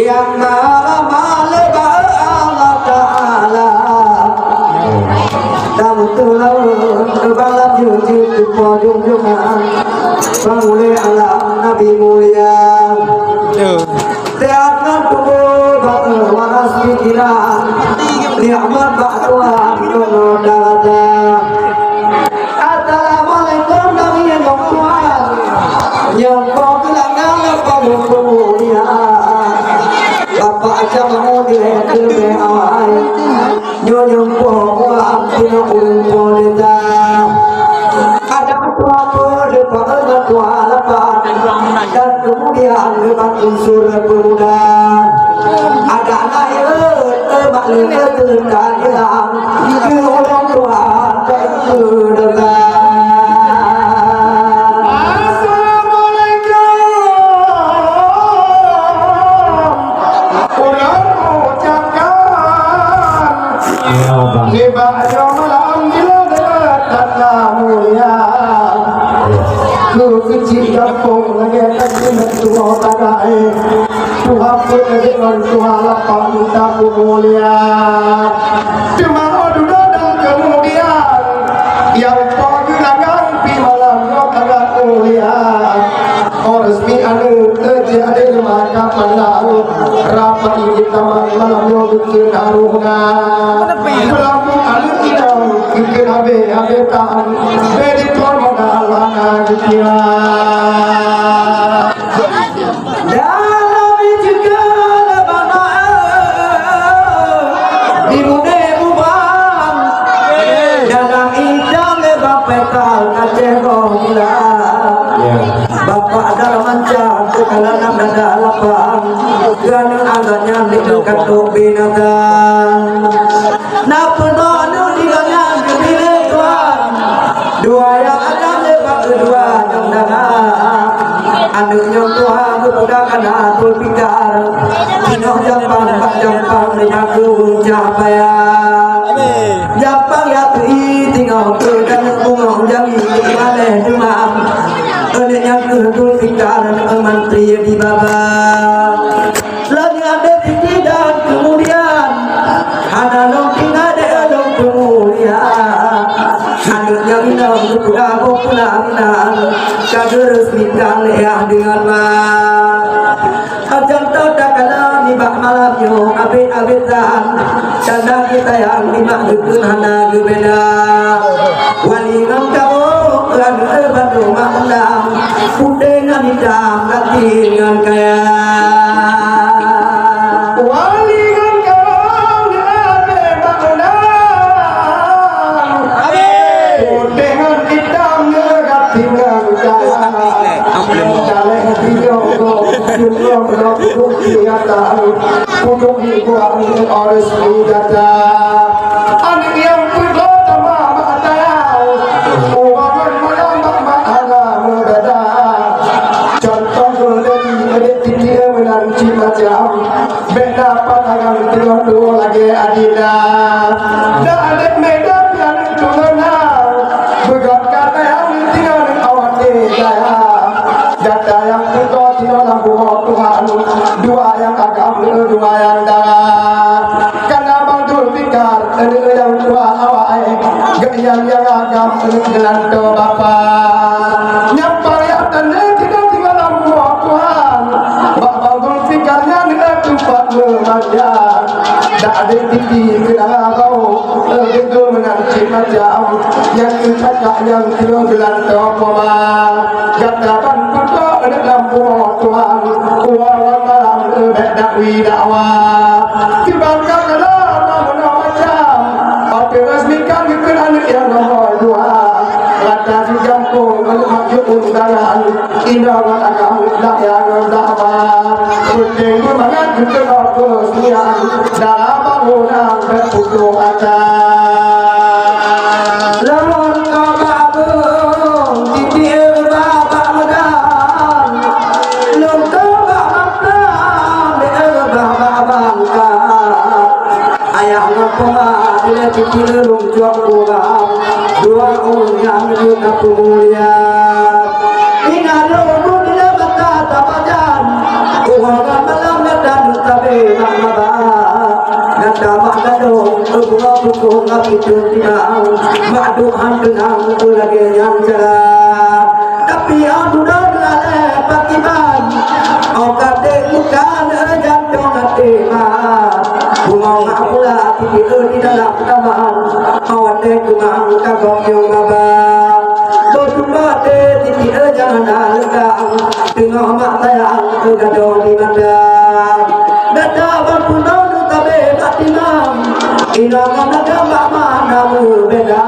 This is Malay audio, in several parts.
yang maha lebar Allah Ta'ala tamu tulau terbalam jujur pojung jungan pangule alam Nabi mulia tiapkan tubuh bakal waras pikiran ni'mat ba'tuan dono dada. Assalamualaikum Nabi Muhammad yang kau gelangan lepas mulia Bapak aja mau direktur beawai nyonyong pohon punya ulun ada suatu depan tua lepas dan kemudian lepas unsur pemuda ada lahir terbalik terendam hilang ke orang tua dan terdekat. Ibadah malam dilakukan mulia, ku kecil kampung lagi tak tua tagai, Tuhan pun dengan Tuhan lapang tak mulia. Cuma dulu dan kemudian yang pagelaran di malam tak mulia. Resmi anu terjadi maka malam rapat kita malam yo bikin aruna malam anu kita bikin abe tan beri tuan modalana kita dalam juga bana di muda buban dalam idam lebah petal kacegongla Bapak dalam manca kekalangan dada lapang kerana agaknya di dekat binatang napa nonu diganyang kebile tuan dua yang ada lebak kedua yang dalam anaknya tuan kemudakan atul pikar inoh jampang pak jampang menyaku capaya jampang ya tui tinggal kedan bungong jangi maleh demam yang kedua pikiran menteri di bawah lagi ada tinggi dan kemudian ada longking ada long kemudian ada yang inam sudah popular kader resmikan yang dengan macam tahu tak kala ni bak malam yo abid-abidan tanda kita yang dimaksudkan hana gebeda wali ngam Lagu bantu malam, dengan hitam dengan kaya. wali kan kau malam dengan hitam dengan kaya. Jaleh video Puduk hiburan oris widata anik yang puduk tamam atayau uangan menambah makna berbeda contoh lagi adik tiga menanci macam beda pandangan tengok dua lagi adina dan adik medan yang tulenang begat kata yang tinggal awak daya data yang puduk tidak lampu Tuhan dua yang agam dua yang darah karena bantul pikar yang dua awak yang agam dengan doa bapa nyampai yang tanda tidak tinggal lampu Tuhan bantul pikarnya dengan tempat memaja tak ada tinggi kena kau itu menanti macam yang cakap yang tidak gelar doa bapa katakan puduk lampu Tuhan uang malam dakwi dakwah tiba-tiba kalau macam apa resmikan bikin anak yang nomor dua lata di kampung maksud undangan indah agam dah yang dakwah penting semangat kita kesenian dalam bangunan berputus asa Kecil lumjok buka dua yang juga mulia ingat lu tidak betah tapajan uang malam dan mama nada makado bunga bunga itu tinang madu handang itu lagi yang cerah tapi aku dah lale pakiman kate bukan jantung hati bunga ngapula di dalam taman awate kumang kagok yang abang Bocuma te titi jangan algang tengah mata yang tergaduh di mandang data berpunau tabe batinam inangan naga mama namu beda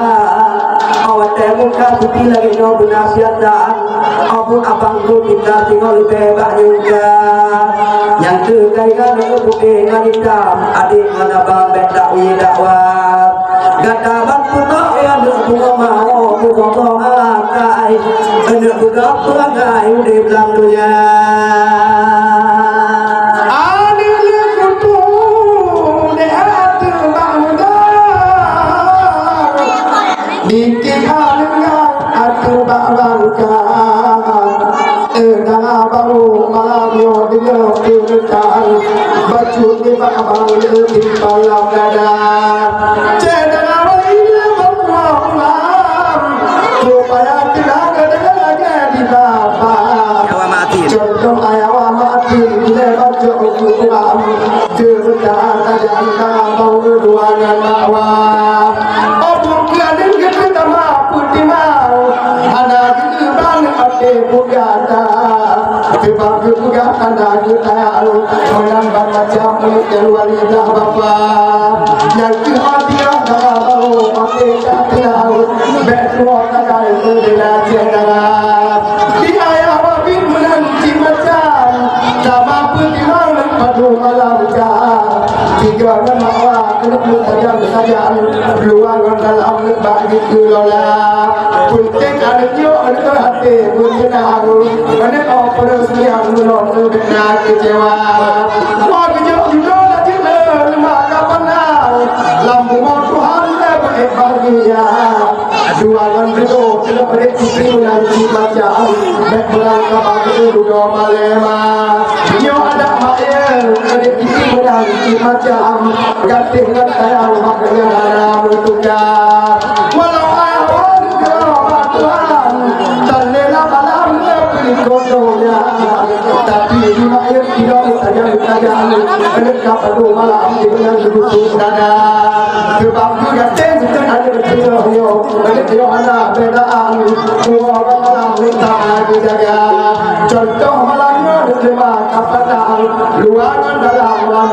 awat muka putih lagi no benasiatan abun abang tu kita tinggal bebas juga yang terkaitan dengan putih hitam adik mana bang beda dakwah gata berpunau yang bunga mau bunga kai anak budak perangai di belang dunia Dikit alingan atu bangka Dana baru malam yo dinyo kirkan Baju di bang di palam dada Cedana walinya berpulang Supaya tidak ada di bapa Contoh ayawa mati lewat jauh kuam Cerita tajam bau ruangan bawah Bugata, tiba bugata dari tahu, orang macam yang walidah bapa, yang kehadiran tahu, mati tahu, betul tak itu bila cendera, dia yang wabin menanti macam, sama putihang padu malam jah, tiga nama kena tajam tajam, luar dalam bagi kulola, punting adanya ada hati. Aku, mana kau perlu siang belum benar kecewa. Wah kejauh juga lagi lemah kapan lampu mau Tuhan lebih bahagia. Dua orang itu tidak berhenti nanti macam berpulang kapal itu dua malema. Nyo ada mayer berhenti nanti macam ganti dengan saya makanya dalam bertukar. Walau ayah Tuhan dan lela malam lebih kodonya tapi di mayer tidak tajam mereka pada malam dengan duduk dada sebab juga tentu ada bertemu mereka ada bedaan dua malam minta dijaga contoh malamnya terima kapan luangan dalam malam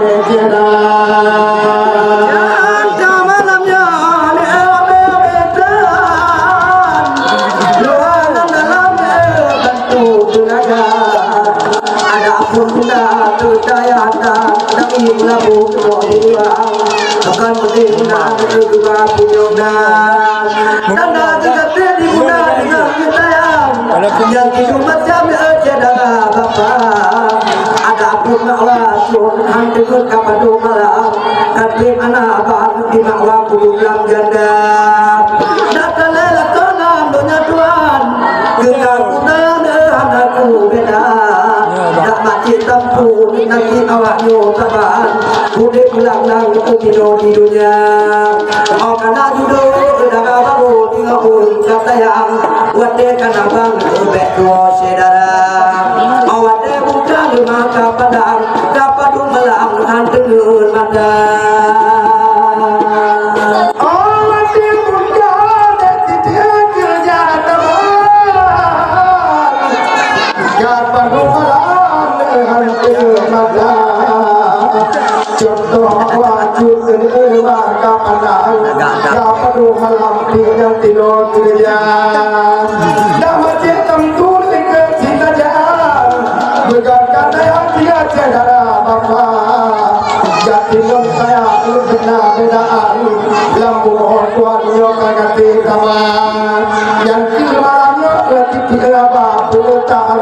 labu kemudian akan mendengar juga punya tanda kita diguna dengan kita yang hidup macam cedera bapa ada pun Allah Tuhan dengan kapadu malam katib anak abang di makwa pulang janda datang lelakon dunia Tuhan kekagunan anakku beda tak mati tampu nanti awak nyo taban kude pulang nang tidur di dunia okana duduk daga baru tinggal pun kata yang wate kana bang bek tuo sedara awate buka di mata padang kapadu malam hantenun mata malam tinggal tidur kerja dah macam tentu ke cinta jalan bukan kata yang dia cedera bapa jati pun saya benar bedaan lampu tuan yo kagati kawan yang malamnya ketika apa putar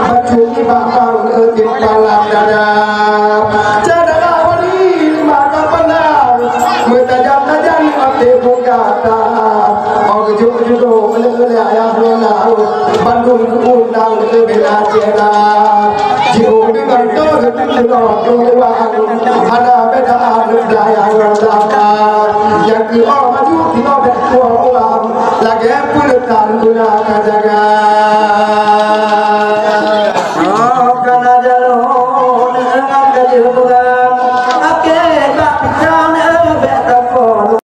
baju di bakal di malam dada cedera wali maka benar mentajam Bugata, oh jujur oleh ayah Bandung undang lebih aja, jauh dengan Lord Tuhan ada beda ada yang lama yang ke orang maju tidak berkuah orang lagi puluhan guna kajaga